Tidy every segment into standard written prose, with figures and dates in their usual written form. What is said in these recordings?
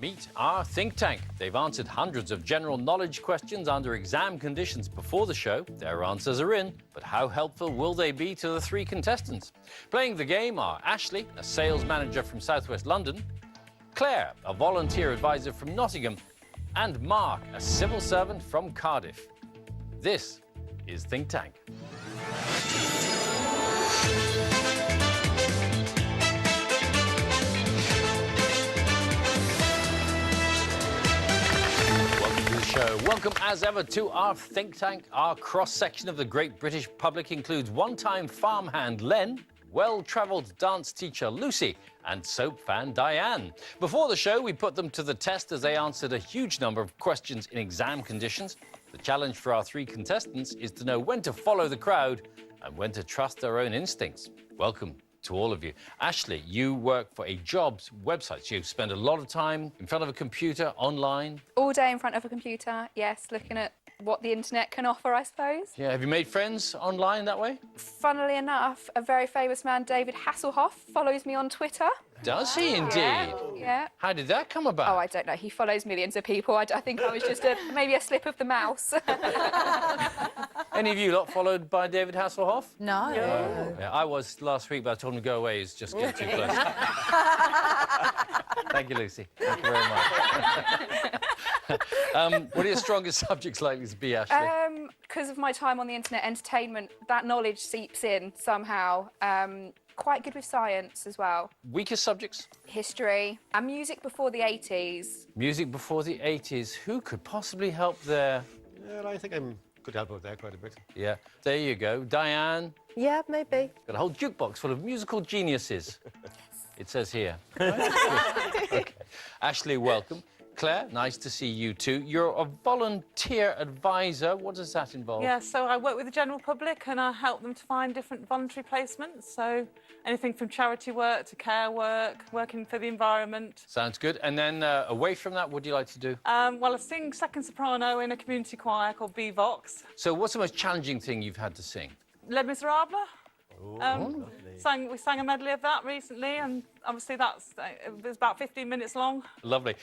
Meet our think tank. They've answered hundreds of general knowledge questions under exam conditions before the show. Their answers are in, but how helpful will they be to the three contestants? Playing the game are Ashley, a sales manager from Southwest London, Claire, a volunteer advisor from Nottingham, and Mark, a civil servant from Cardiff. This is Think Tank. Welcome, as ever, to our think tank. Our cross-section of the great British public includes one-time farmhand Len, well-travelled dance teacher Lucy, and soap fan Diane. Before the show, we put them to the test as they answered a huge number of questions in exam conditions. The challenge for our three contestants is to know when to follow the crowd and when to trust their own instincts. Welcome to all of you. Ashley, you work for a jobs website, so you spend a lot of time in front of a computer, online. All day in front of a computer, yes, looking at what the internet can offer, I suppose. Yeah, have you made friends online that way? Funnily enough, a very famous man, David Hasselhoff, follows me on Twitter. Does he indeed? Yeah. How did that come about? Oh, I don't know. He follows millions of people. I think I was just maybe a slip of the mouse. Any of you lot followed by David Hasselhoff? No. Yeah, I was last week, but I told him to go away. He's just getting too close. Thank you, Lucy. Thank you very much. What are your strongest subjects likely to be, Ashley? Because of my time on the internet, entertainment, that knowledge seeps in somehow. Quite good with science as well. Weakest subjects? History and music before the 80s. Music before the 80s. Who could possibly help there? Yeah, I think I could help out there quite a bit. Yeah, there you go. Diane? Yeah, maybe. Got a whole jukebox full of musical geniuses. It says here. Okay. Ashley, welcome. Claire, nice to see you too. You're a volunteer advisor. What does that involve? Yeah, so I work with the general public and I help them to find different voluntary placements. So anything from charity work to care work, working for the environment. Sounds good. And then away from that, what do you like to do? Well, I sing second soprano in a community choir called Vox. So what's the most challenging thing you've had to sing? Les Miserables. We sang a medley of that recently, and obviously it was about 15 minutes long. Lovely.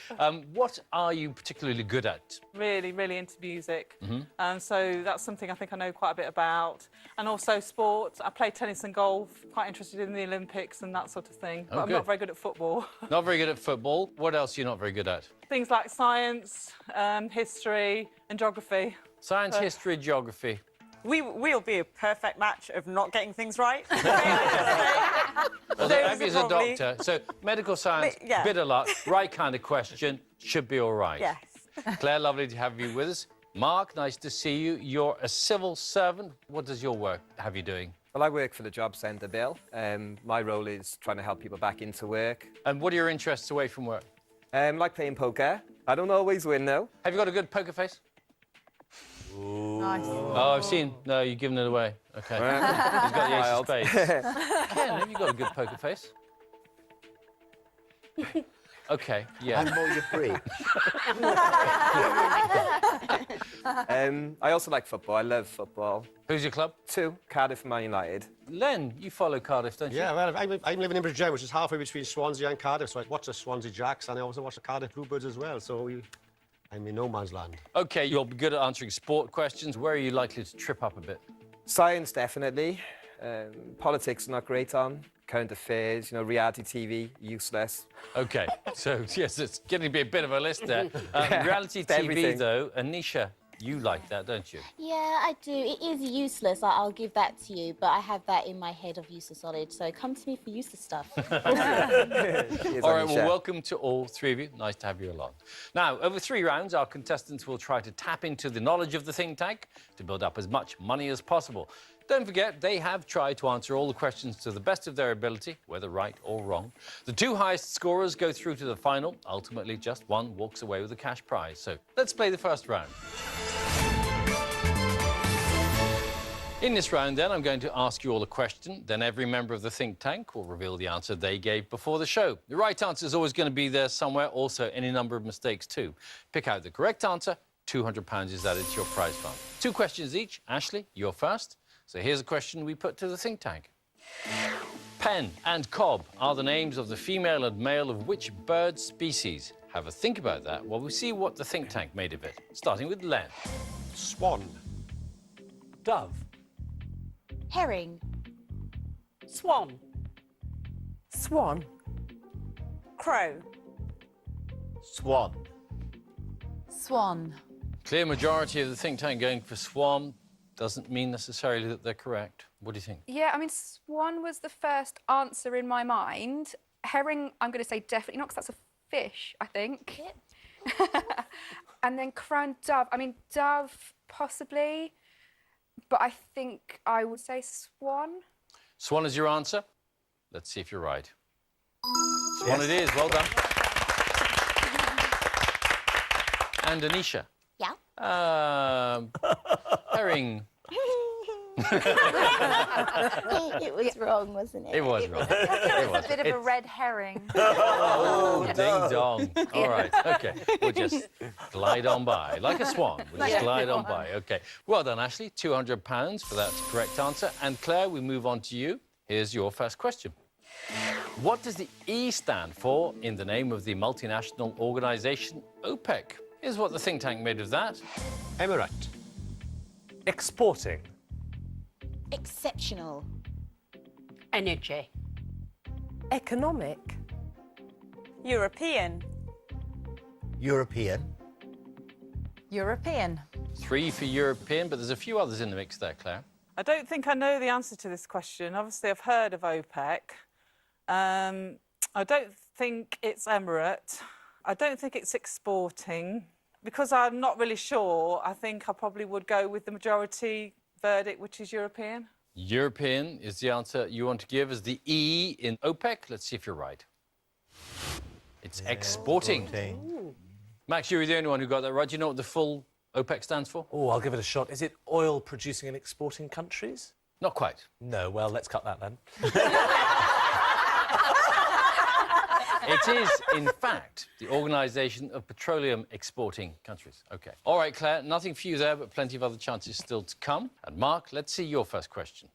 What are you particularly good at? Really, really into music. And so that's something I think I know quite a bit about. And also sport. I play tennis and golf, quite interested in the Olympics and that sort of thing. But I'm not very good at football. Not very good at football. What else are you not very good at? Things like science, history and geography. Science, history, geography. We'll be a perfect match of not getting things right. Well, maybe as a doctor. So medical science, yeah. Bit of luck, right kind of question, should be all right. Yes. Claire, lovely to have you with us. Mark, nice to see you. You're a civil servant. What does your work have you doing? Well, I work for the Job Centre, Bill. My role is trying to help people back into work. And what are your interests away from work? Like playing poker. I don't always win, though. Have you got a good poker face? Nice. Oh, I've seen. No, you've given it away. OK. He's got the ace of spades. Ken, have you got a good poker face? OK, yeah. And more you're free. I also like football. I love football. Who's your club? 2, Cardiff Man United. Len, you follow Cardiff, don't you? Yeah, well, I'm living in Bridgend, which is halfway between Swansea and Cardiff, so I watch the Swansea Jacks and I also watch the Cardiff Bluebirds as well, so I'm in no man's land. OK, you'll be good at answering sport questions. Where are you likely to trip up a bit? Science, definitely. Politics, not great on. Current affairs, reality TV, useless. OK, so, yes, it's getting to be a bit of a list there. Reality TV, everything. though, Anisha, you like that, don't you? Yeah, I do. It is useless. I'll give that to you, but I have that in my head of useless knowledge, so come to me for useless stuff. All right, well, welcome to all three of you. Nice to have you along. Now, over 3 rounds, our contestants will try to tap into the knowledge of the think tank to build up as much money as possible. Don't forget, they have tried to answer all the questions to the best of their ability, whether right or wrong. The 2 highest scorers go through to the final. Ultimately, just one walks away with a cash prize. So let's play the first round. In this round, then, I'm going to ask you all a question. Then every member of the think tank will reveal the answer they gave before the show. The right answer is always going to be there somewhere. Also, any number of mistakes, too. Pick out the correct answer. £200 is added to your prize fund. 2 questions each. Ashley, you're first. So here's a question we put to the think tank. Pen and cob are the names of the female and male of which bird species? have a think about that while we see what the think tank made of it, starting with Len. Swan. Dove. Herring. Swan. Swan. Crow. Swan. Swan. Clear majority of the think tank going for swan. Doesn't mean necessarily that they're correct. What do you think? Yeah, I mean, swan was the first answer in my mind. Herring, I'm going to say definitely not, because that's a fish, I think. And then crow and dove. I mean, dove, possibly. But I think I would say swan. Swan is your answer. Let's see if you're right. Swan it is. Well done. And Anisha. Yeah. Herring. It was wrong, wasn't it? It was wrong. It was. A bit of a red herring. Oh, ding dong. All right, okay. We'll just glide on by. Like a swan, we'll just glide on by. Okay. Well done, Ashley. £200 for that correct answer. And Claire, we move on to you. Here's your first question. What does the E stand for in the name of the multinational organisation OPEC? Here's what the think tank made of that. Emirate. Exporting. Exceptional. Energy. Economic. European. European. European. 3 for European, but there's a few others in the mix there, Claire. I don't think I know the answer to this question. Obviously, I've heard of OPEC. I don't think it's Emirate. I don't think it's exporting. Because I'm not really sure, I think I probably would go with the majority verdict, which is European. European is the answer you want to give as the E in OPEC. Let's see if you're right. It's exporting. Max, you were the only one who got that right. Do you know what the full OPEC stands for? Oh, I'll give it a shot. Is it oil producing and exporting countries? Not quite. No, well, let's cut that then. It is, in fact, the Organisation of Petroleum Exporting Countries. OK. All right, Claire, nothing for you there, but plenty of other chances still to come. And Mark, let's see your first question.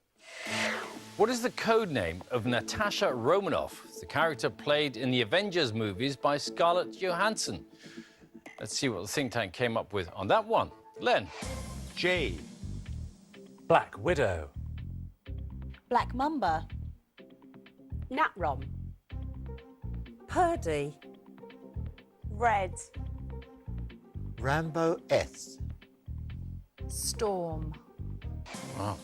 What is the code name of Natasha Romanoff, the character played in the Avengers movies by Scarlett Johansson? Let's see what the think tank came up with on that one. Len. J. Black Widow. Black Mamba. Natrom. Purdy. Red. Rambo S. Storm. Wow.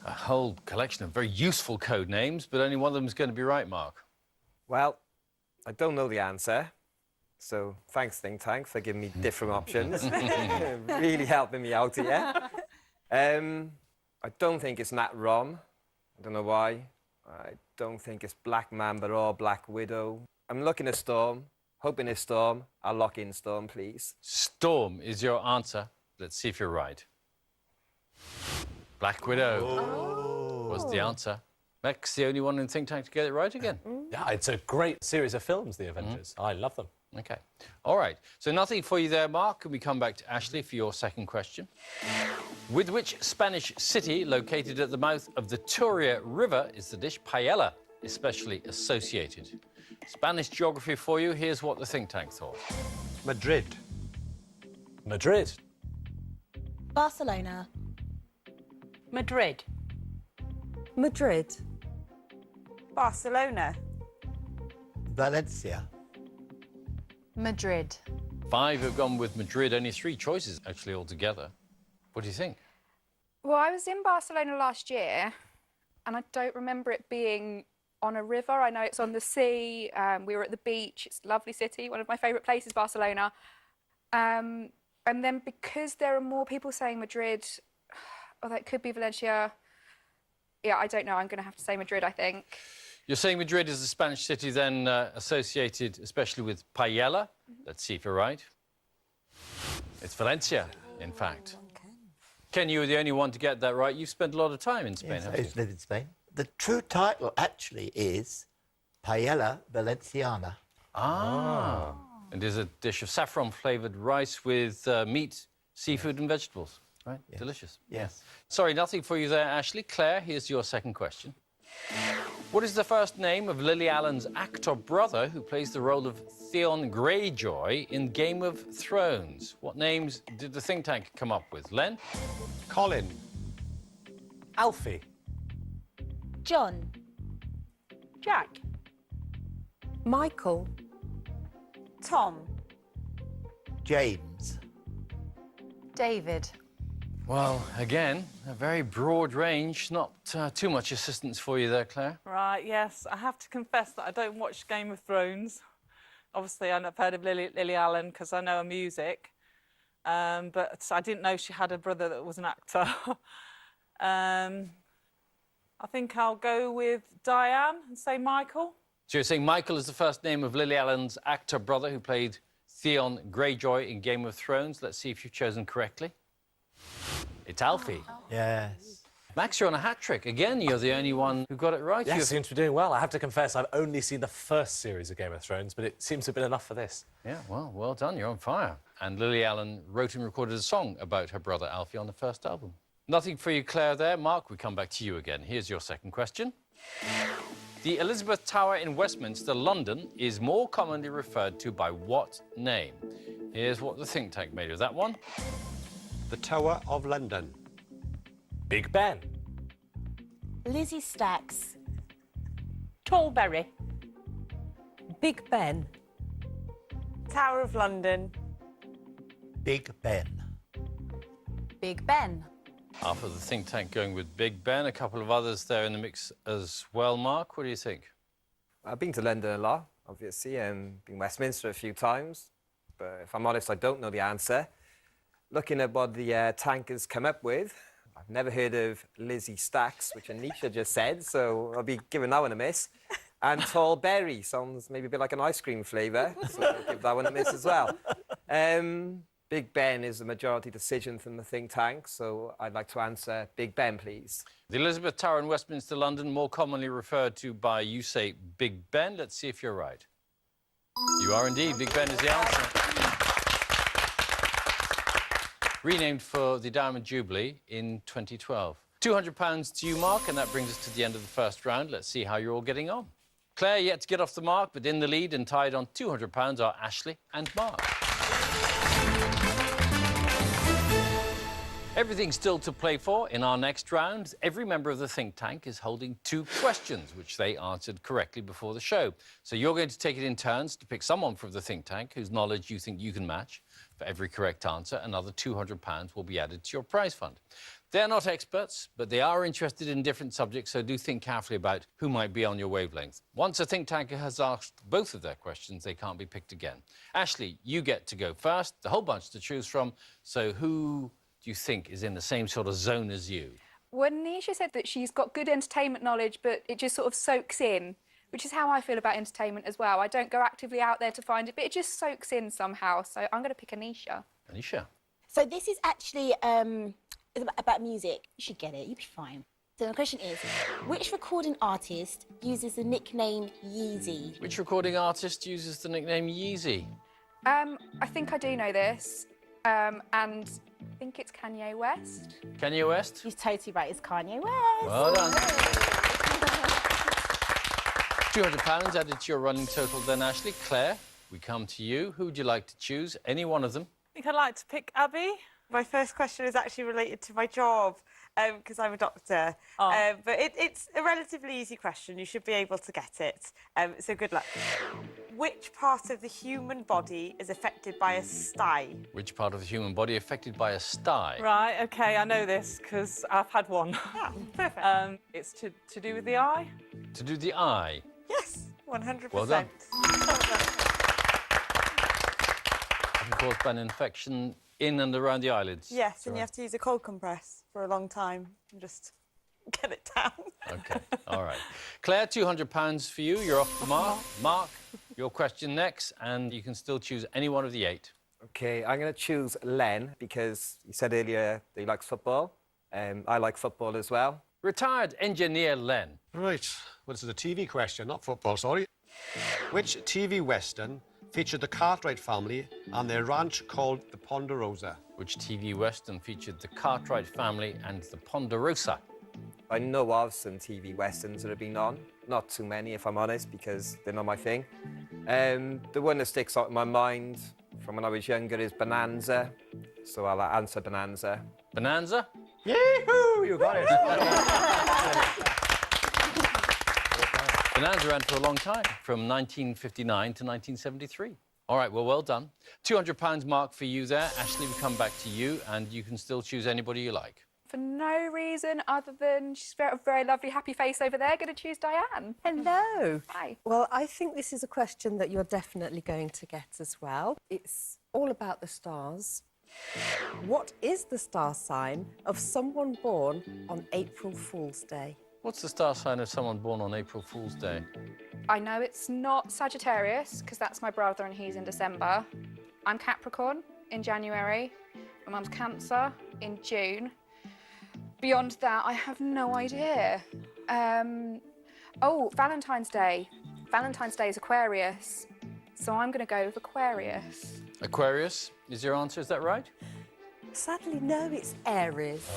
A whole collection of very useful code names, but only one of them is going to be right, Mark. Well, I don't know the answer. So thanks, Think Tank, for giving me different options. Really helping me out here. I don't think it's Nat Rom. I don't know why. I don't think it's Black Mamba or Black Widow. I'm looking at Storm, hoping it's Storm. I'll lock in Storm, please. Storm is your answer. Let's see if you're right. Black Widow was the answer. Max, the only one in Think Tank to get it right again. Yeah, it's a great series of films, The Avengers. I love them. OK. All right. So nothing for you there, Mark. Can we come back to Ashley for your second question? With which Spanish city located at the mouth of the Turia River is the dish paella especially associated? Spanish geography for you. Here's what the think tank thought. Madrid. Madrid. Barcelona. Madrid. Madrid. Barcelona. Valencia. Madrid. 5 have gone with Madrid. Only 3 choices, actually, altogether. What do you think? Well, I was in Barcelona last year, and I don't remember it being on a river. I know it's on the sea. We were at the beach. It's a lovely city. One of my favourite places, Barcelona. And then because there are more people saying Madrid, although it could be Valencia, yeah, I don't know. I'm going to have to say Madrid, I think. You're saying Madrid is a Spanish city then associated especially with paella. Let's see if you're right. It's Valencia, in fact. Ken, you were the only one to get that right. You've spent a lot of time in Spain, haven't you? I lived in Spain. The true title actually is Paella Valenciana. Ah. And is a dish of saffron-flavoured rice with meat, seafood and vegetables, right? Yes. Delicious. Yes. Sorry, nothing for you there, Ashley. Claire, here's your second question. What is the first name of Lily Allen's actor brother who plays the role of Theon Greyjoy in Game of Thrones? What names did the think tank come up with? Len? Colin. Alfie. John. Jack. Michael. Tom. James. David. Well, again, a very broad range. Not too much assistance for you there, Claire. Right, yes. I have to confess that I don't watch Game of Thrones. Obviously, I've heard of Lily Allen because I know her music. But I didn't know she had a brother that was an actor. I think I'll go with Diane and say Michael. So you're saying Michael is the first name of Lily Allen's actor brother who played Theon Greyjoy in Game of Thrones. Let's see if you've chosen correctly. It's Alfie. Yes. Max, you're on a hat trick. Again, you're the only one who got it right. Yes, seems to be doing well. I have to confess, I've only seen the first series of Game of Thrones, but it seems to have been enough for this. Yeah, well done. You're on fire. And Lily Allen wrote and recorded a song about her brother Alfie on the first album. Nothing for you, Claire, there. Mark, we come back to you again. Here's your second question. The Elizabeth Tower in Westminster, London, is more commonly referred to by what name? Here's what the think tank made of that one. The Tower of London. Big Ben. Lizzie Stacks. Tallberry. Big Ben. Tower of London. Big Ben. Big Ben. Half of the think tank going with Big Ben. A couple of others there in the mix as well. Mark, what do you think? I've been to London a lot, obviously, and been Westminster a few times. But if I'm honest, I don't know the answer. Looking at what the tank has come up with, I've never heard of Lizzie Stacks, which Anisha just said, so I'll be giving that one a miss. And Tall Berry sounds maybe a bit like an ice cream flavour, so I'll give that one a miss as well. Big Ben is the majority decision from the think tank, so I'd like to answer Big Ben, please. The Elizabeth Tower in Westminster, London, more commonly referred to by, you say, Big Ben. Let's see if you're right. You are indeed. Big Ben is the answer. Renamed for the Diamond Jubilee in 2012. £200 to you, Mark, and that brings us to the end of the first round. Let's see how you're all getting on. Claire yet to get off the mark, but in the lead and tied on £200 are Ashley and Mark. Everything's still to play for in our next round. Every member of the think tank is holding 2 questions, which they answered correctly before the show. So you're going to take it in turns to pick someone from the think tank whose knowledge you think you can match. For every correct answer, another £200 will be added to your prize fund. They're not experts, but they are interested in different subjects, so do think carefully about who might be on your wavelength. Once a think tanker has asked both of their questions, they can't be picked again. Ashley, you get to go first. The whole bunch to choose from. So who do you think is in the same sort of zone as you? When Nisha said that she's got good entertainment knowledge, but it just sort of soaks in, which is how I feel about entertainment as well. I don't go actively out there to find it, but it just soaks in somehow. So I'm going to pick Anisha. Anisha. So this is actually about music. You should get it. You'll be fine. So the question is, which recording artist uses the nickname Yeezy? Which recording artist uses the nickname Yeezy? I think I do know this, and I think it's Kanye West. Kanye West? He's totally right. It's Kanye West. Well done. £200 added to your running total then, Ashley. Claire, we come to you. Who would you like to choose? Any one of them? I think I'd like to pick Abby. My first question is actually related to my job, because I'm a doctor. Oh. But it's a relatively easy question. You should be able to get it. So good luck. Which part of the human body is affected by a sty? Which part of the human body affected by a sty? Right, OK, I know this because I've had one. Ah, perfect. It's to do with the eye. To do the eye? Yes, 100%. Well done. Often caused by an infection in and around the eyelids. Yes, and you have to use a cold compress for a long time and just get it down. OK, all right. Claire, £200 for you. You're off the mark. Mark, your question next, and you can still choose any one of the 8. OK, I'm going to choose Len because you said earlier that he likes football. I like football as well. Retired engineer Len. Right. Well, this is a TV question, not football, sorry. Which TV Western featured the Cartwright family and their ranch called the Ponderosa? Which TV Western featured the Cartwright family and the Ponderosa? I know of some TV westerns that have been on. Not too many, if I'm honest, because they're not my thing. The one that sticks out in my mind from when I was younger is Bonanza. So I'll answer Bonanza. Bonanza? Yee-hoo! You got it. Bonanza ran for a long time, from 1959 to 1973. All right, well done. £200 mark for you there. Ashley, we come back to you, and you can still choose anybody you like. For no reason other than she's got a very lovely, happy face over there, going to choose Diane. Hello. Hi. Well, I think this is a question that you're definitely going to get as well. It's all about the stars. What is the star sign of someone born on April Fool's Day? What's the star sign of someone born on April Fool's Day? I know it's not Sagittarius, because that's my brother and he's in December. I'm Capricorn in January. My mum's Cancer in June. Beyond that, I have no idea. Oh, Valentine's Day. Valentine's Day is Aquarius. So I'm going to go with Aquarius. Aquarius is your answer, is that right? Sadly, no, it's Aries.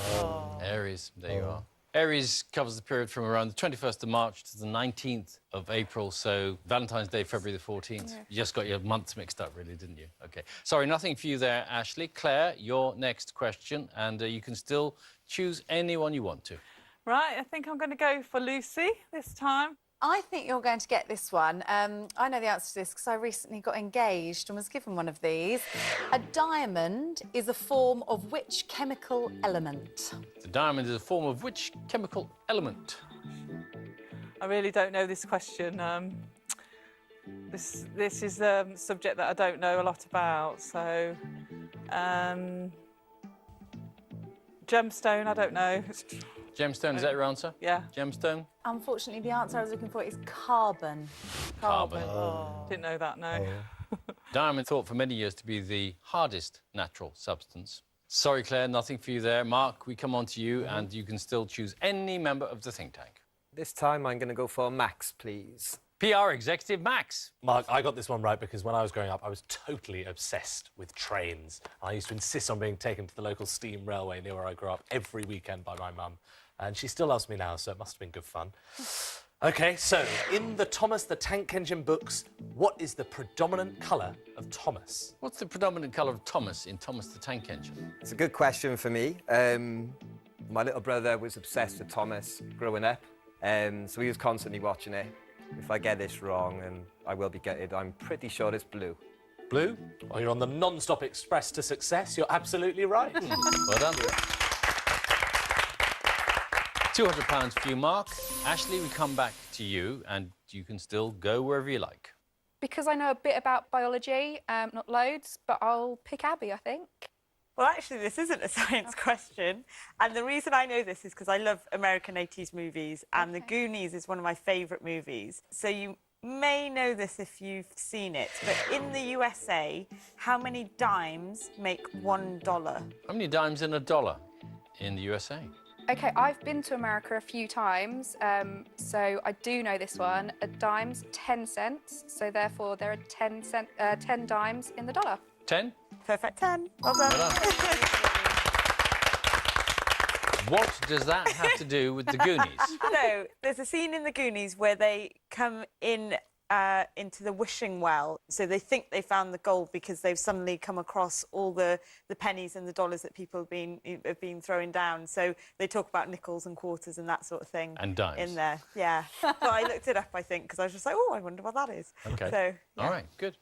Aries, there you are. Aries covers the period from around the 21st of March to the 19th of April, so Valentine's Day, February the 14th. Yeah. You just got your months mixed up, really, didn't you? OK. Sorry, nothing for you there, Ashley. Claire, your next question, and you can still choose anyone you want to. Right, I think I'm going to go for Lucy this time. I think you're going to get this one. I know the answer to this because I recently got engaged and was given one of these. A diamond is a form of which chemical element? The diamond is a form of which chemical element? I really don't know this question. This is a subject that I don't know a lot about, so... gemstone, I don't know. Gemstone, is that your answer? Yeah. Gemstone? Unfortunately, the answer I was looking for is carbon. Carbon. Didn't know that, no. Diamond thought for many years to be the hardest natural substance. Sorry, Claire, nothing for you there. Mark, we come on to you, and you can still choose any member of the think tank. This time I'm going to go for Max, please. PR executive Max. Mark, I got this one right because when I was growing up, I was totally obsessed with trains. I used to insist on being taken to the local steam railway near where I grew up every weekend by my mum. And she still loves me now, so it must have been good fun. OK, so in the Thomas the Tank Engine books, what is the predominant colour of Thomas? What's the predominant colour of Thomas in Thomas the Tank Engine? It's a good question for me. My little brother was obsessed with Thomas growing up, so he was constantly watching it. If I get this wrong, and I will be gutted, I'm pretty sure it's blue. Blue? Well, you're on the non-stop express to success. You're absolutely right. Well done. £200 for you, Mark. Ashley, we come back to you, and you can still go wherever you like. Because I know a bit about biology, not loads, but I'll pick Abby, I think. Well, actually, this isn't a science question. And the reason I know this is because I love American 80s movies, and The Goonies is one of my favourite movies. So you may know this if you've seen it, but in the USA, how many dimes make $1? How many dimes in a dollar in the USA? OK, I've been to America a few times, so I do know this one. A dime's 10 cents, so therefore there are 10 dimes in the dollar. 10? Perfect 10. Well done. Well done. What does that have to do with the Goonies? So there's a scene in the Goonies where they come in into the wishing well. So they think they found the gold because they've suddenly come across all the pennies and the dollars that people have been throwing down. So they talk about nickels and quarters and that sort of thing. And dimes. In there, yeah. But I looked it up, I think, because I was just like, oh, I wonder what that is. OK. So, yeah. All right, good.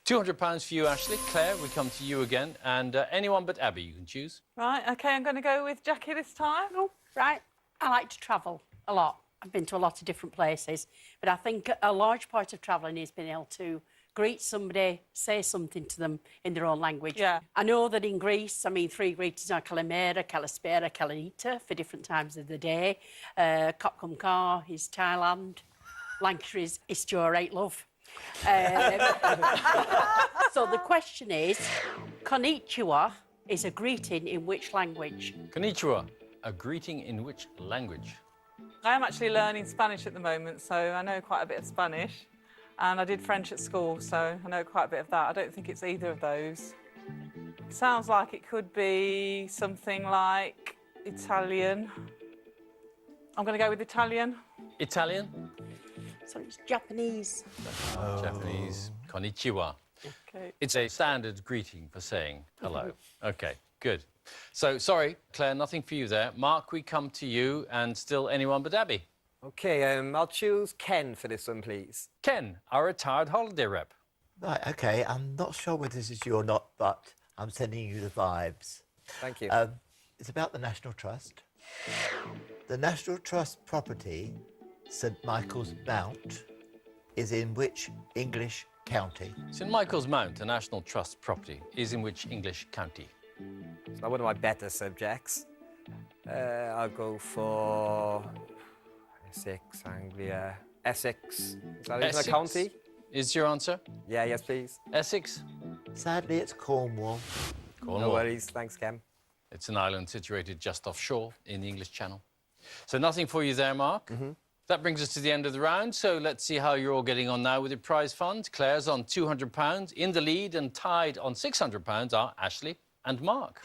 £200 for you, Ashley. Claire, we come to you again. And anyone but Abby you can choose. Right, OK, I'm going to go with Jackie this time. Oh, right. I like to travel a lot. I've been to a lot of different places, but I think a large part of travelling is being able to greet somebody, say something to them in their own language. Yeah. I know that in Greece, I mean, 3 greetings are Kalimera, Kalispera, Kalanita for different times of the day. Kopkumkar is Thailand. Lancashire is Istur 8 love. So the question is, Konnichiwa is a greeting in which language? Konnichiwa, a greeting in which language? I am actually learning Spanish at the moment, so I know quite a bit of Spanish. And I did French at school, so I know quite a bit of that. I don't think it's either of those. It sounds like it could be something like Italian. I'm going to go with Italian. Italian? So it's Japanese. Japanese. Konnichiwa. Okay. It's a standard greeting for saying hello. OK, good. So, sorry, Claire, nothing for you there. Mark, we come to you, and still anyone but Abby. OK, I'll choose Ken for this one, please. Ken, our retired holiday rep. Right, OK, I'm not sure whether this is you or not, but I'm sending you the vibes. Thank you. It's about the National Trust. The National Trust property, St Michael's Mount, is in which English county? St Michael's Mount, a National Trust property, is in which English county? It's not one of my better subjects. I'll go for Essex, Anglia. Essex. Is that even a county? Is your answer? Yeah, yes, please. Essex? Sadly, it's Cornwall. Cornwall. No worries. Thanks, Ken. It's an island situated just offshore in the English Channel. So nothing for you there, Mark. That brings us to the end of the round, so let's see how you're all getting on now with your prize fund. Claire's on £200. In the lead and tied on £600 are Ashley and Mark.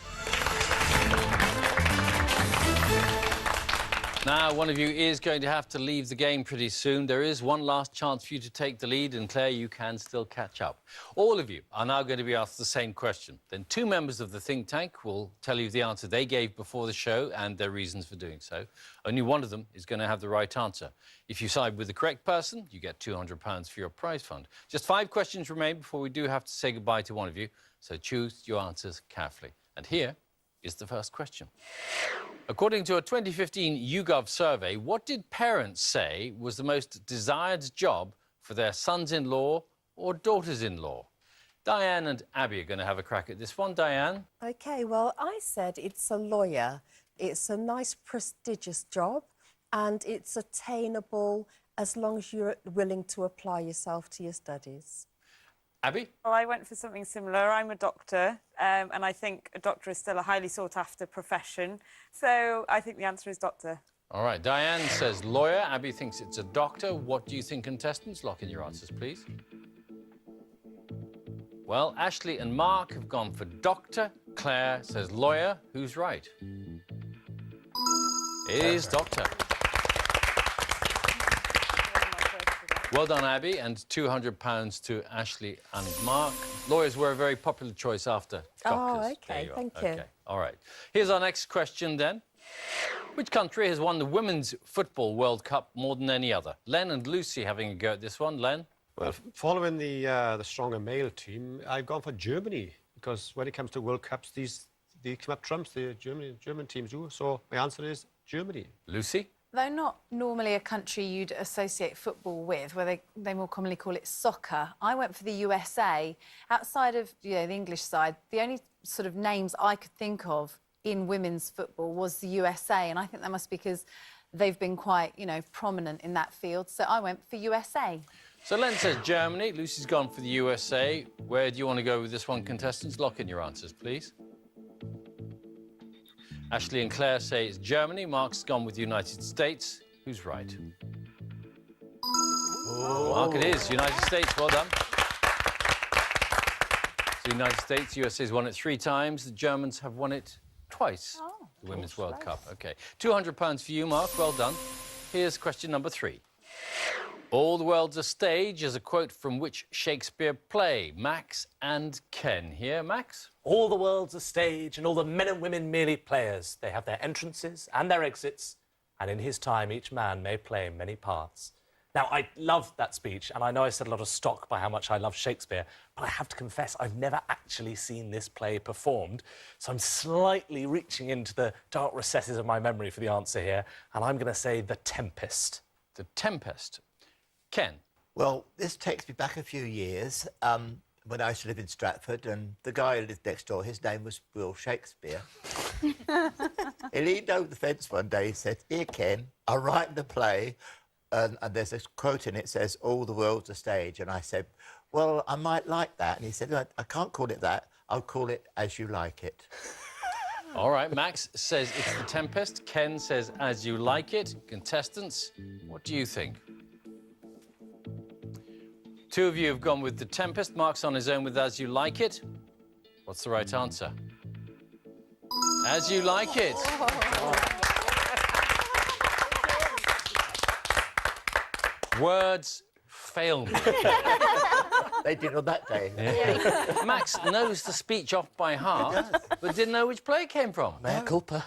Now, one of you is going to have to leave the game pretty soon. There is one last chance for you to take the lead, and Claire, you can still catch up. All of you are now going to be asked the same question. Then two members of the think tank will tell you the answer they gave before the show and their reasons for doing so. Only one of them is going to have the right answer. If you side with the correct person, you get £200 for your prize fund. Just 5 questions remain before we do have to say goodbye to one of you, so choose your answers carefully. And here is the first question. According to a 2015 YouGov survey, what did parents say was the most desired job for their sons-in-law or daughters-in-law? Diane and Abby are going to have a crack at this one. Diane? OK, well, I said it's a lawyer. It's a nice, prestigious job, and it's attainable as long as you're willing to apply yourself to your studies. Abby? Well, I went for something similar. I'm a doctor, and I think a doctor is still a highly sought-after profession. So I think the answer is doctor. All right, Diane says lawyer. Abby thinks it's a doctor. What do you think, contestants? Lock in your answers, please. Well, Ashley and Mark have gone for doctor. Claire says lawyer. Who's right? It is doctor. Well done, Abby, and £200 to Ashley and Mark. Lawyers were a very popular choice after doctors. Oh, OK, thank you. Okay, all right. Here's our next question, then. Which country has won the Women's Football World Cup more than any other? Len and Lucy having a go at this one. Len? Well, following the stronger male team, I've gone for Germany, because when it comes to World Cups, they come up trumps, the German teams do. So my answer is Germany. Lucy? Though not normally a country you'd associate football with, where they more commonly call it soccer, I went for the USA. Outside of the English side, the only sort of names I could think of in women's football was the USA, and I think that must be because they've been quite, prominent in that field. So I went for USA. So Len says Germany. Lucy's gone for the USA. Where do you want to go with this one, contestants? Lock in your answers, please. Ashley and Claire say it's Germany. Mark's gone with the United States. Who's right? Mark, it is. United States. Well done. So United States, USA's won it 3 times. The Germans have won it twice. The Women's World Cup. OK. £200 for you, Mark. Well done. Here's question number 3. All the world's a stage is a quote from which Shakespeare play? Max and Ken here. Max? All the world's a stage, and all the men and women merely players. They have their entrances and their exits, and in his time each man may play many parts. Now, I love that speech, and I know I said a lot of stock by how much I love Shakespeare, but I have to confess I've never actually seen this play performed, so I'm slightly reaching into the dark recesses of my memory for the answer here, and I'm going to say The Tempest. The Tempest. Ken? Well, this takes me back a few years when I used to live in Stratford, and the guy who lived next door, his name was Will Shakespeare. He leaned over the fence one day, he said, "Here, Ken, I'm writing a play, and there's a quote in it says, all the world's a stage." And I said, well, I might like that. And he said, I can't call it that, I'll call it As You Like It. All right, Max says it's The Tempest. Ken says As You Like It. Contestants, what do you think? 2 of you have gone with The Tempest. Mark's on his own with As You Like It. What's the right answer? As You Like It. Words fail me. They did on that day. Max knows the speech off by heart, but didn't know which play it came from. Mea culpa.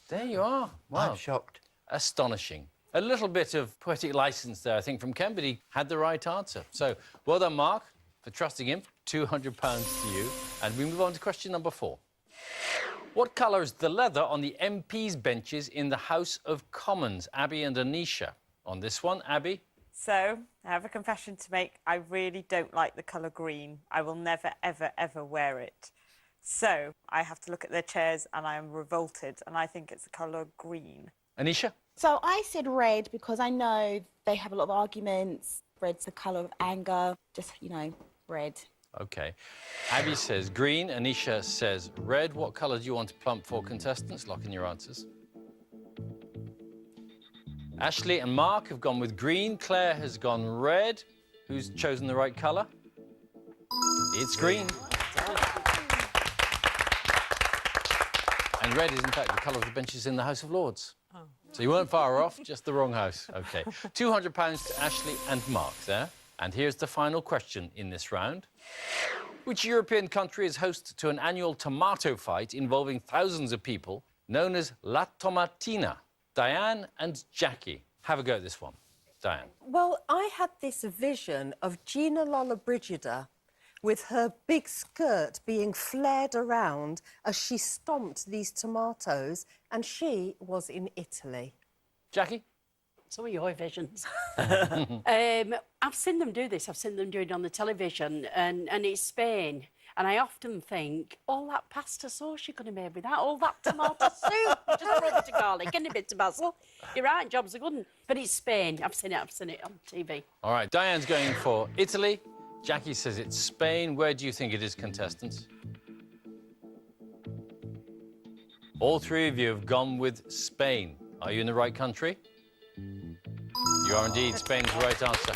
There you are. Wow. I'm shocked. Astonishing. A little bit of poetic license there, I think, from Ken, but he had the right answer. So, well done, Mark, for trusting him. £200 to you. And we move on to question number 4. What colour is the leather on the MPs' benches in the House of Commons? Abby and Anisha. On this one, Abby? So, I have a confession to make. I really don't like the colour green. I will never, ever, ever wear it. So, I have to look at their chairs and I am revolted, and I think it's the colour green. Anisha? So I said red because I know they have a lot of arguments. Red's the colour of anger. Just, you know, red. OK. Abby says green. Anisha says red. What colour do you want to plump for contestants? Lock in your answers. Ashley and Mark have gone with green. Claire has gone red. Who's chosen the right colour? It's green. And red is, in fact, the colour of the benches in the House of Lords. Oh. So you weren't far off, just the wrong house. OK. £200 to Ashley and Mark there. And here's the final question in this round. Which European country is host to an annual tomato fight involving thousands of people known as La Tomatina? Diane and Jackie. Have a go at this one. Diane. Well, I had this vision of Gina Lollobrigida with her big skirt being flared around as she stomped these tomatoes, and she was in Italy. Jackie? Some of your visions. I've seen them do this. I've seen them do it on the television, and it's Spain. And I often think, all that pasta sauce you're going to make with that, all that tomato soup, just a bit of garlic and a bit of basil. You're right, job's a good one. But it's Spain. I've seen it on TV. All right, Diane's going for Italy. Jackie says it's Spain. Where do you think it is, contestants? All three of you have gone with Spain. Are you in the right country? You are indeed. Spain's the right answer.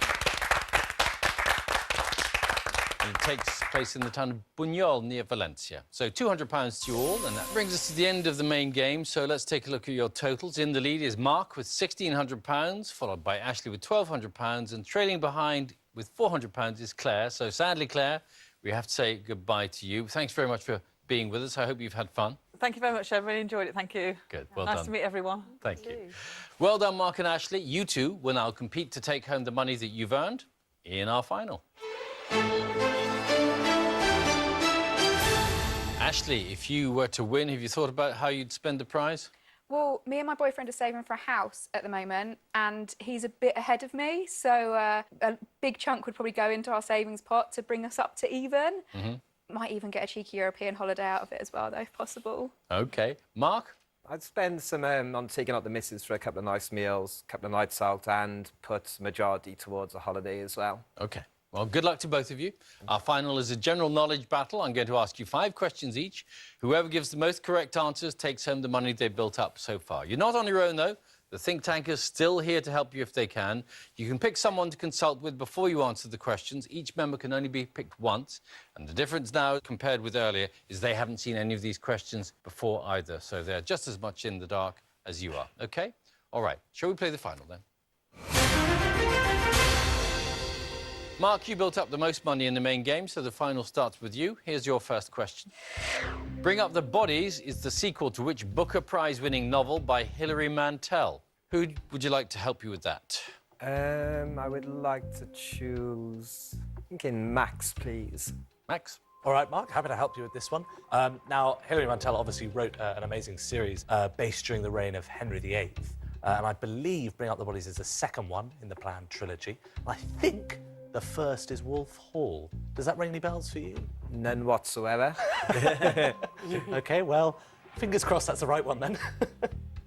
And it takes place in the town of Buñol, near Valencia. So £200 to you all, and that brings us to the end of the main game. So let's take a look at your totals. In the lead is Mark with £1,600, followed by Ashley with £1,200, and trailing behind with £400 is Claire. So sadly, Claire, we have to say goodbye to you. Thanks very much for being with us. I hope you've had fun. Thank you very much. I really enjoyed it. Thank you. Good. Well nice done. to meet everyone. Thank you. Well done, Mark and Ashley. You two will now compete to take home the money that you've earned in our final. Ashley, if you were to win, have you thought about how you'd spend the prize? Well, me and my boyfriend are saving for a house at the moment, and he's a bit ahead of me, so a big chunk would probably go into our savings pot to bring us up to even. Might even get a cheeky European holiday out of it as well, though, if possible. OK. Mark? I'd spend some on taking out the missus for a couple of nice meals, a couple of nights out, and put majority towards a holiday as well. OK. Well, good luck to both of you. Our final is a general knowledge battle. I'm going to ask you 5 questions each. Whoever gives the most correct answers takes home the money they've built up so far. You're not on your own, though. The think tank is still here to help you if they can. You can pick someone to consult with before you answer the questions. Each member can only be picked once. And the difference now, compared with earlier, is they haven't seen any of these questions before either. So they're just as much in the dark as you are. OK? All right. Shall we play the final, then? Mark, you built up the most money in the main game, so the final starts with you. Here's your first question. Bring Up the Bodies is the sequel to which Booker Prize-winning novel by Hilary Mantel? Who would you like to help you with that? I would like to choose... I'm thinking Max, please. Max? All right, Mark, happy to help you with this one. Now, Hilary Mantel obviously wrote an amazing series based during the reign of Henry VIII. And I believe Bring Up the Bodies is the second one in the planned trilogy. I think the first is Wolf Hall. Does that ring any bells for you? None whatsoever. OK, well, fingers crossed that's the right one, then.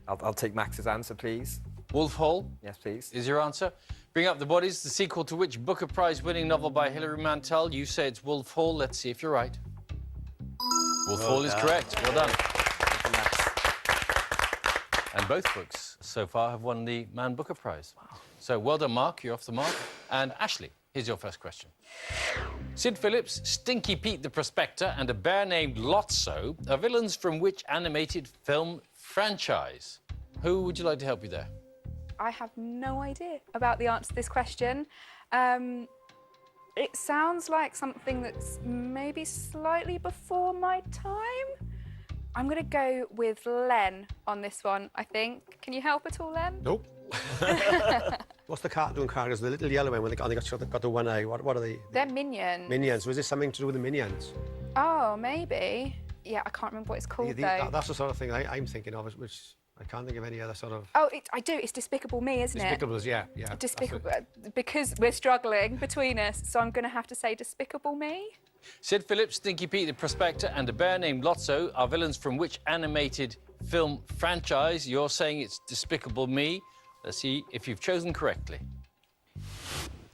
I'll take Max's answer, please. Wolf Hall? Yes, please. Is your answer? Bring Up the Bodies, the sequel to which Booker Prize-winning novel by Hilary Mantel? You say it's Wolf Hall. Let's see if you're right. Wolf Hall is correct. Well done. And both books so far have won the Man Booker Prize. Wow. So well done, Mark. You're off the mark. And Ashley, here's your first question. Sid Phillips, Stinky Pete the Prospector, and a bear named Lotso are villains from which animated film franchise? Who would you like to help you there? I have no idea about the answer to this question. It sounds like something that's maybe slightly before my time. I'm going to go with Len on this one, I think. Can you help at all, Len? Nope. What's the cartoon characters? The little yellow one when they got the one eye. What are they? They're Minions. Minions. Was this something to do with the Minions? Oh, maybe. Yeah, I can't remember what it's called, though. That's the sort of thing I'm thinking of, which I can't think of any other sort of... Oh, I do. It's Despicable Me, isn't it? Despicables, yeah. Despicable, because we're struggling between us, so I'm going to have to say Despicable Me. Sid Phillips, Stinky Pete the Prospector, and a bear named Lotso are villains from which animated film franchise? You're saying it's Despicable Me. Let's see if you've chosen correctly.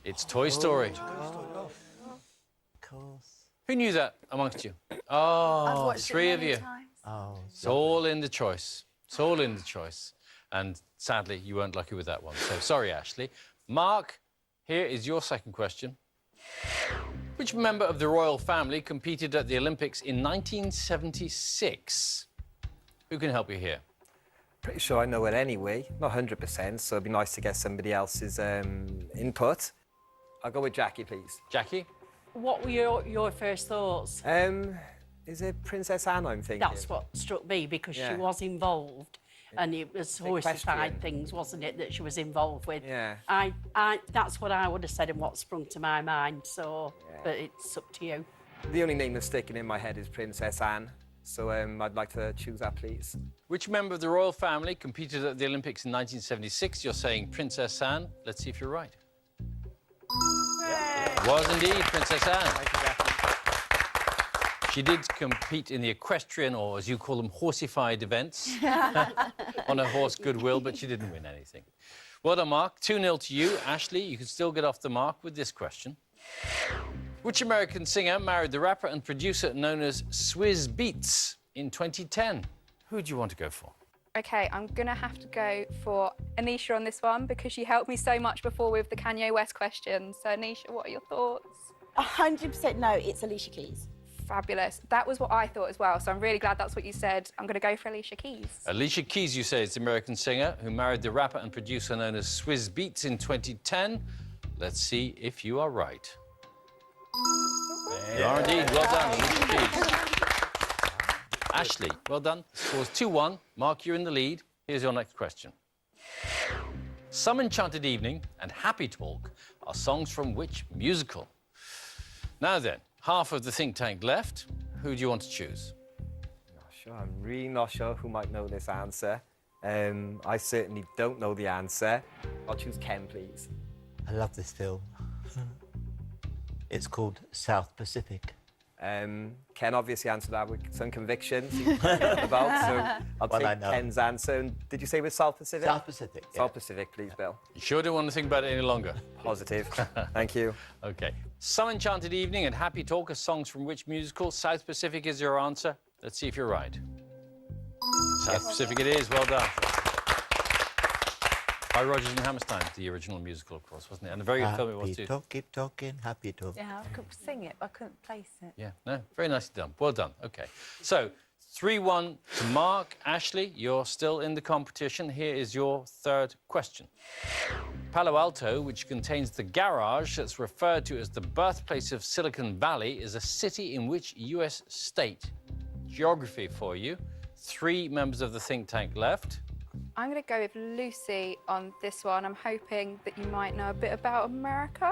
It's Toy Story. Of course. Who knew that amongst you? I've Oh, watched it three of many you. times. Oh, It's all in the choice. It's all in the choice. And sadly, you weren't lucky with that one. So sorry, Ashley. Mark, here is your second question. Which member of the royal family competed at the Olympics in 1976? Who can help you here? Pretty sure I know it anyway. Not 100%, so it'd be nice to get somebody else's input. I'll go with Jackie, please. Jackie? What were your first thoughts? Is it Princess Anne I'm thinking? That's what struck me, because Yeah. she was involved. And it was horsey-side Equestrian. things, wasn't it, that she was involved with? Yeah. That's what I would have said and what sprung to my mind, so, but it's up to you. The only name that's sticking in my head is Princess Anne, so I'd like to choose that, please. Which member of the royal family competed at the Olympics in 1976? You're saying Princess Anne. Let's see if you're right. It was indeed Princess Anne. Thank you, Jackie. She did compete in the equestrian, or as you call them, horsified events on her horse Goodwill, but she didn't win anything. Well done, Mark. 2-0 to you. Ashley, you can still get off the mark with this question. Which American singer married the rapper and producer known as Swizz Beatz in 2010? Who do you want to go for? OK, I'm going to have to go for Anisha on this one because she helped me so much before with the Kanye West question. So, Anisha, what are your thoughts? 100% no, it's Alicia Keys. Fabulous. That was what I thought as well, so I'm really glad that's what you said. I'm going to go for Alicia Keys. Alicia Keys, you say, is the American singer who married the rapper and producer known as Swizz Beatz in 2010. Let's see if you are right. You are indeed. Well done, Alicia Keys. Ashley, well done. Scores 2-1. Mark, you're in the lead. Here's your next question. Some Enchanted Evening and Happy Talk are songs from which musical? Now then, half of the think tank left. Who do you want to choose? Not sure. I'm really not sure who might know this answer. I certainly don't know the answer. I'll choose Ken, please. I love this film. It's called South Pacific. Ken obviously answered that with some conviction. About, so I'll Well, I take know. Ken's answer. And did you say with South Pacific? South Pacific. Yeah. South Pacific, please, Bill. You sure don't want to think about it any longer? Positive. Thank you. OK. Some Enchanted Evening and Happy Talk are songs from which musical? South Pacific is your answer. Let's see if you're right. South Pacific it is. Well done. By Rodgers and Hammerstein, the original musical, of course, wasn't it? And a very good film it was, Happy too. talk, keep talking, happy talk. Yeah, I could sing it, but I couldn't place it. Yeah, no, very nicely done. Well done. OK. So, 3-1 to Mark. Ashley, you're still in the competition. Here is your third question. Palo Alto, which contains the garage that's referred to as the birthplace of Silicon Valley, is a city in which US state? Geography for you. 3 members of the think tank left. I'm going to go with Lucy on this one. I'm hoping that you might know a bit about America.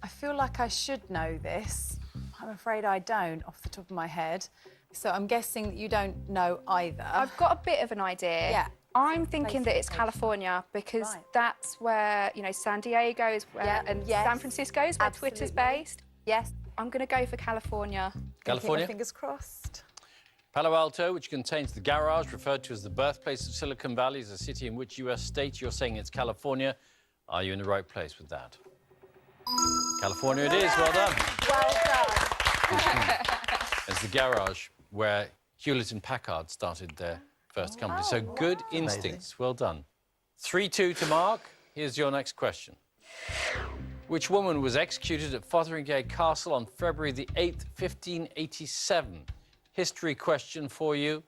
I feel like I should know this. I'm afraid I don't off the top of my head. So I'm guessing that you don't know either. I've got a bit of an idea. Yeah. I'm thinking that it's Basic California because Right. that's where, you know, San Diego is where, Yeah, and yes. San Francisco is where Twitter's Absolutely. based. Yes. I'm going to go for California. California? Fingers crossed. Palo Alto, which contains the garage referred to as the birthplace of Silicon Valley, is a city in which US state? You're saying it's California. Are you in the right place with that? California it is. Well done. Well done. It's the garage where Hewlett and Packard started their first company. So good instincts. Well done. 3-2 to Mark. Here's your next question. Which woman was executed at Fotheringay Castle on February the 8th, 1587? History question for you.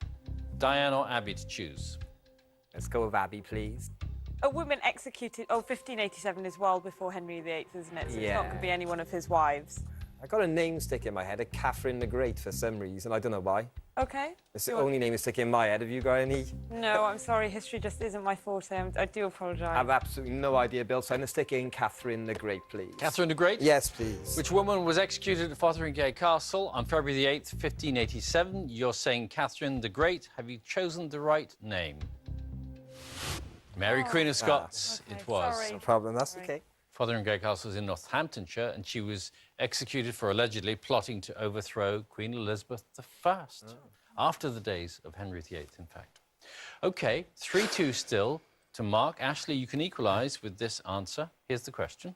Diane or Abby to choose? Let's go with Abby, please. a woman executed. Oh, 1587 is well before Henry VIII, isn't it? So it's not going to be Yeah. any one of his wives. I got a name stick in my head, a Catherine the Great, for some reason. I don't know why. Okay. It's the only name that's sticking in my head. Have you got any? No, I'm sorry. History just isn't my forte. I do apologise. I have absolutely no idea, Bill. So I'm going to stick in Catherine the Great, please. Catherine the Great? Yes, please. Which woman was executed at Fotheringay Castle on February the 8th, 1587? You're saying Catherine the Great. Have you chosen the right name? Mary, Queen of Scots, it was. sorry. No problem, that's okay. Fotheringay Castle is in Northamptonshire, and she was executed for allegedly plotting to overthrow Queen Elizabeth I, after the days of Henry VIII, in fact. OK, 3-2 still to Mark. Ashley, you can equalise with this answer. Here's the question.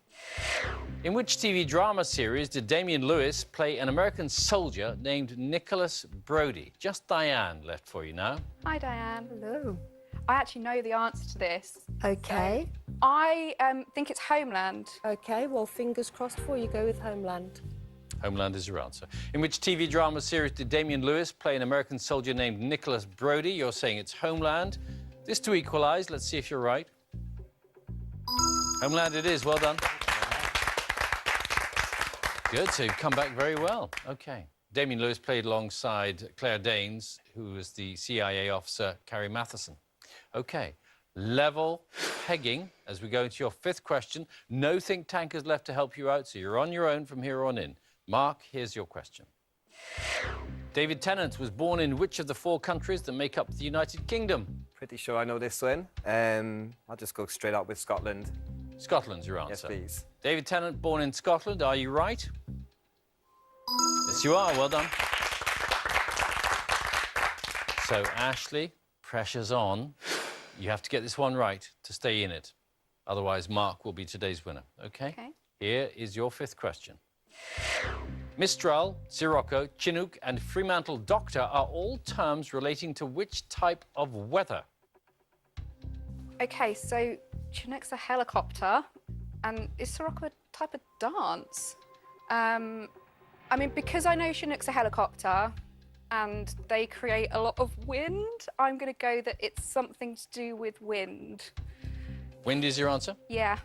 In which TV drama series did Damian Lewis play an American soldier named Nicholas Brody? Just Diane left for you now. Hi, Diane. Hello. I actually know the answer to this. OK. I think it's Homeland. OK, well, fingers crossed for you. Go with Homeland. Homeland is your answer. In which TV drama series did Damian Lewis play an American soldier named Nicholas Brody? You're saying it's Homeland. This to equalise. Let's see if you're right. Homeland it is. Well done. Good, so you've come back very well. OK. Damian Lewis played alongside Claire Danes, who was the CIA officer Carrie Matheson. OK. Level pegging as we go into your fifth question. No think tankers left to help you out, so you're on your own from here on in. Mark, here's your question. David Tennant was born in which of the 4 countries that make up the United Kingdom? Pretty sure I know this one. I'll just go straight up with Scotland. Scotland's your answer. Yes, please. David Tennant, born in Scotland. Are you right? Yes, you are. Well done. So, Ashley, pressure's on. You have to get this one right to stay in it. Otherwise, Mark will be today's winner. OK? Okay. Here is your fifth question. Mistral, Sirocco, Chinook and Fremantle Doctor are all terms relating to which type of weather? OK, so Chinook's a helicopter, and is Sirocco a type of dance? I mean, because I know Chinook's a helicopter, and they create a lot of wind, I'm going to go that it's something to do with wind. Wind is your answer? Yeah.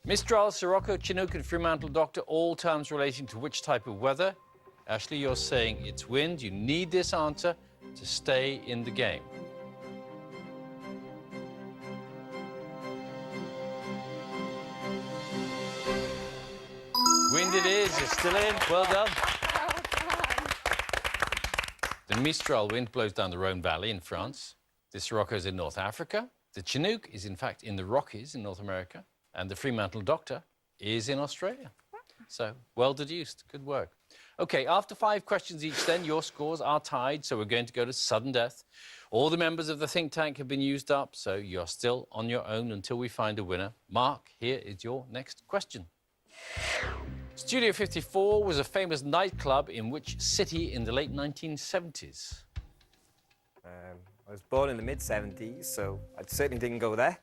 Mistral, Sirocco, Chinook and Fremantle Doctor, all terms relating to which type of weather? Ashley, you're saying it's wind. You need this answer to stay in the game. Wind it is. You're still in. Well done. The Mistral wind blows down the Rhone Valley in France. The Sirocco is in North Africa. The Chinook is, in fact, in the Rockies in North America. And the Fremantle Doctor is in Australia. So, well deduced. Good work. OK, after 5 questions each then, your scores are tied, so we're going to go to sudden death. All the members of the think tank have been used up, so you're still on your own until we find a winner. Mark, here is your next question. Studio 54 was a famous nightclub in which city in the late 1970s? I was born in the mid-70s, so I certainly didn't go there.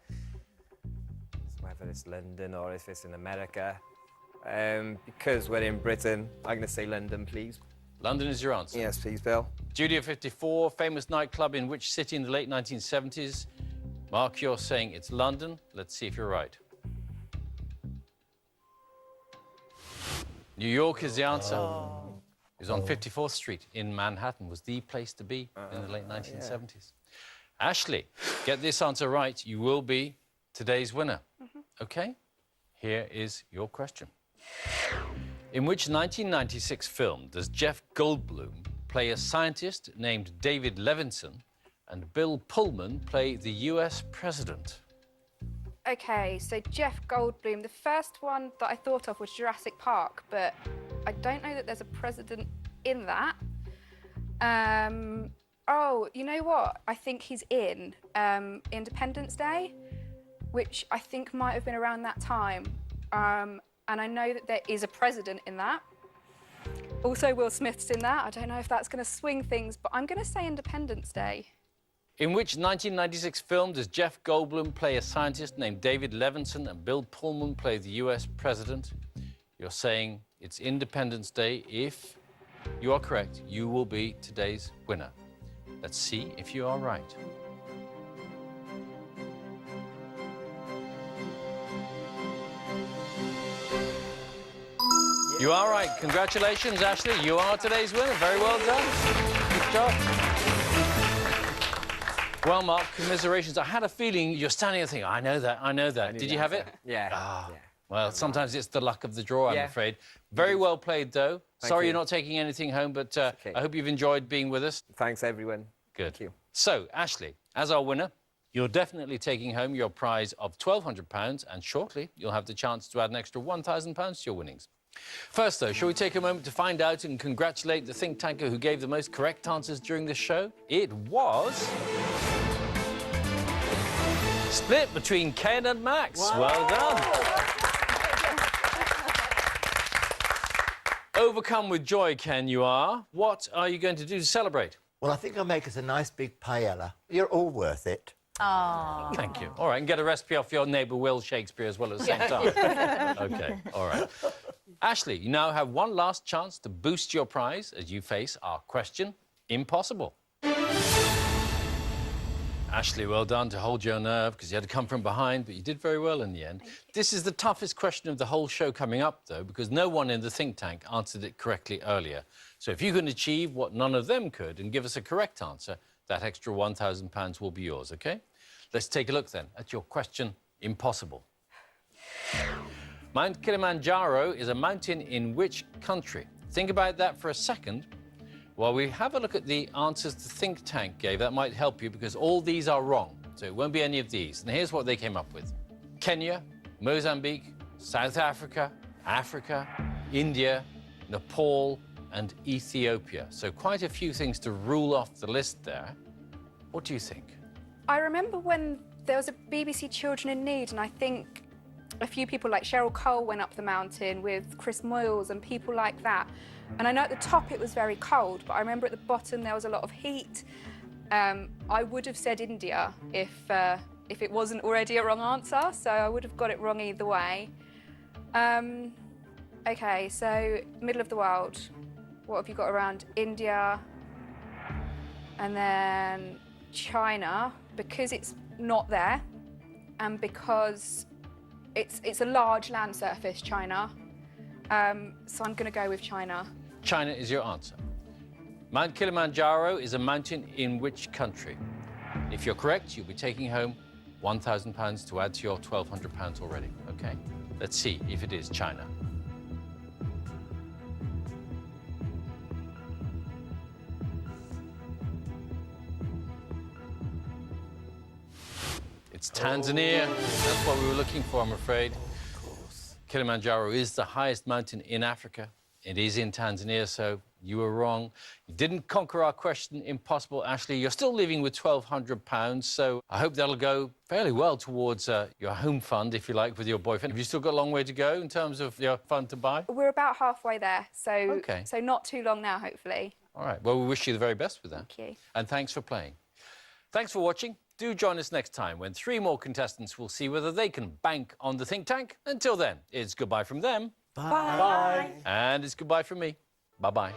So whether it's London or if it's in America. Because we're in Britain, I'm going to say London, please. London is your answer? Yes, please, Bill. Studio 54, famous nightclub in which city in the late 1970s? Mark, you're saying it's London. Let's see if you're right. New York is the answer. It was on 54th Street in Manhattan, was the place to be in the late 1970s. Ashley, get this answer right, you will be today's winner. OK? Here is your question. In which 1996 film does Jeff Goldblum play a scientist named David Levinson and Bill Pullman play the US president? OK, so Jeff Goldblum. The first one that I thought of was Jurassic Park, but I don't know that there's a president in that. Oh, you know what? I think he's in Independence Day, which I think might have been around that time. And I know that there is a president in that. Also, Will Smith's in that. I don't know if that's going to swing things, but I'm going to say Independence Day. In which 1996 film does Jeff Goldblum play a scientist named David Levinson and Bill Pullman play the US president? You're saying it's Independence Day. If you are correct, you will be today's winner. Let's see if you are right. You are right. Congratulations, Ashley. You are today's winner. Very well done. Good job. Well, Mark, commiserations. I had a feeling you're standing there thinking, I know that. Did you have it? Yeah. Ah. Yeah. Well, sometimes it's the luck of the draw, I'm Yeah. afraid. Very well played, though. Thank Sorry you. you're not taking anything home, but okay. I hope you've enjoyed being with us. Thanks, everyone. Good. Thank you. So, Ashley, as our winner, you're definitely taking home your prize of £1,200, and shortly you'll have the chance to add an extra £1,000 to your winnings. First, though, shall we take a moment to find out and congratulate the think tanker who gave the most correct answers during this show? It was... split between Ken and Max. Wow. Well done. Overcome with joy, Ken, you are. What are you going to do to celebrate? Well, I think I'll make us a nice big paella. You're all worth it. Oh. Thank you. All right, and get a recipe off your neighbour Will Shakespeare as well at the same time. OK, all right. Ashley, you now have one last chance to boost your prize as you face our question, Impossible. Ashley, well done to hold your nerve, because you had to come from behind, but you did very well in the end. This is the toughest question of the whole show coming up, though, because no one in the think tank answered it correctly earlier. So if you can achieve what none of them could and give us a correct answer, that extra £1,000 will be yours, OK? Let's take a look, then, at your question, Impossible. Mount Kilimanjaro is a mountain in which country? Think about that for a second. While we have a look at the answers the think tank gave, that might help you, because all these are wrong. So it won't be any of these. And here's what they came up with. Kenya, Mozambique, South Africa, Africa, India, Nepal, and Ethiopia. So quite a few things to rule off the list there. What do you think? I remember when there was a BBC Children in Need, and I think a few people like Cheryl Cole went up the mountain with Chris Moyles and people like that. And I know at the top it was very cold, but I remember at the bottom there was a lot of heat. I would have said India if it wasn't already a wrong answer, so I would have got it wrong either way. OK, so middle of the world. What have you got around? India, and then China, because it's not there, and because it's a large land surface, China. So I'm going to go with China. China is your answer. Mount Kilimanjaro is a mountain in which country? If you're correct, you'll be taking home £1,000 to add to your £1,200 already, OK? Let's see if it is China. It's Tanzania. That's what we were looking for, I'm afraid. Kilimanjaro is the highest mountain in Africa. It is in Tanzania, so you were wrong. You didn't conquer our question, Impossible, Ashley. You're still leaving with £1,200, so I hope that'll go fairly well towards your home fund, if you like, with your boyfriend. Have you still got a long way to go in terms of your fund to buy? We're about halfway there, so OK. so not too long now, hopefully. All right. Well, we wish you the very best with that. Thank you. And thanks for playing. Thanks for watching. Do join us next time when 3 more contestants will see whether they can bank on the think tank. Until then, it's goodbye from them. Bye. Bye. And it's goodbye from me. Bye-bye.